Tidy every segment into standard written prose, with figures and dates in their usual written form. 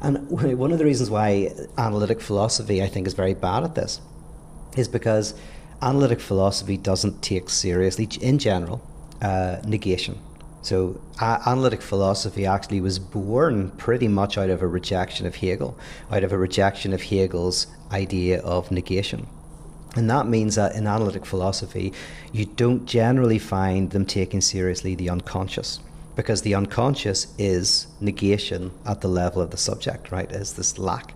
And one of the reasons why analytic philosophy, I think, is very bad at this is because analytic philosophy doesn't take seriously, in general, negation. So analytic philosophy actually was born pretty much out of a rejection of Hegel, out of a rejection of Hegel's idea of negation. And that means that in analytic philosophy, you don't generally find them taking seriously the unconscious, because the unconscious is negation at the level of the subject, right? Is this lack.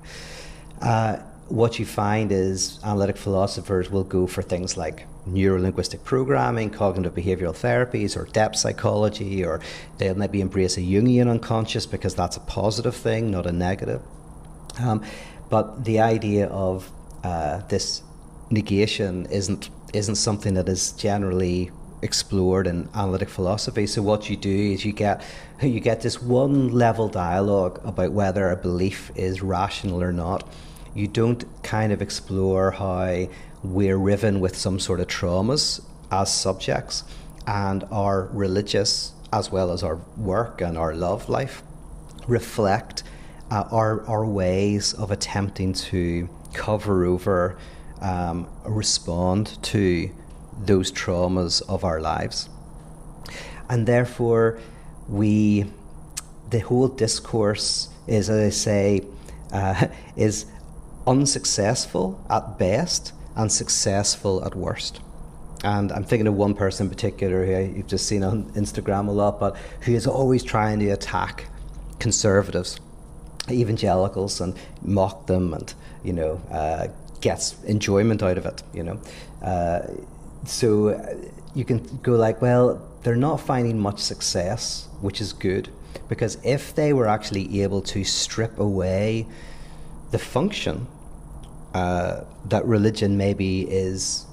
What you find is analytic philosophers will go for things like neuro-linguistic programming, cognitive behavioral therapies, or depth psychology, or they'll maybe embrace a Jungian unconscious because that's a positive thing, not a negative. But the idea of this negation isn't something that is generally explored in analytic philosophy. So what you do is you get this one level dialogue about whether a belief is rational or not. You don't kind of explore how we're riven with some sort of traumas as subjects, and our religious as well as our work and our love life reflect our ways of attempting to cover over, respond to those traumas of our lives. And therefore the whole discourse is, as I say, is unsuccessful at best and successful at worst. And I'm thinking of one person in particular who you've just seen on Instagram a lot, but who is always trying to attack conservatives, evangelicals, and mock them, and gets enjoyment out of it. So you can go like, well, they're not finding much success, which is good, because if they were actually able to strip away the function that religion maybe is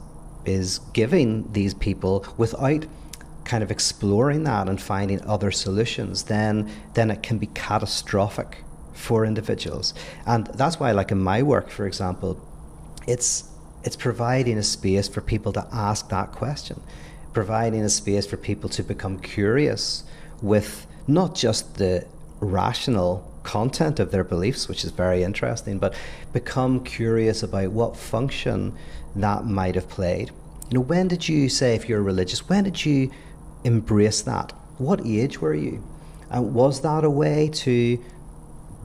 giving these people without kind of exploring that and finding other solutions, then it can be catastrophic for individuals. And that's why, like in my work, for example, it's providing a space for people to ask that question, providing a space for people to become curious with not just the rational content of their beliefs, which is very interesting, but become curious about what function that might have played. When did you say, if you're religious, when did you embrace that? What age were you? And was that a way to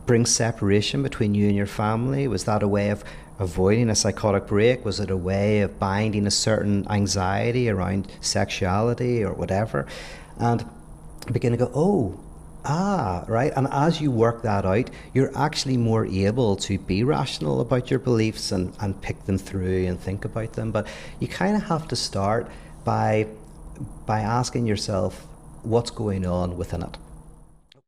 bring separation between you and your family? Was that a way of avoiding a psychotic break? Was it a way of binding a certain anxiety around sexuality or whatever? And begin to go, right. And as you work that out, you're actually more able to be rational about your beliefs and pick them through and think about them. But you kind of have to start by asking yourself what's going on within it.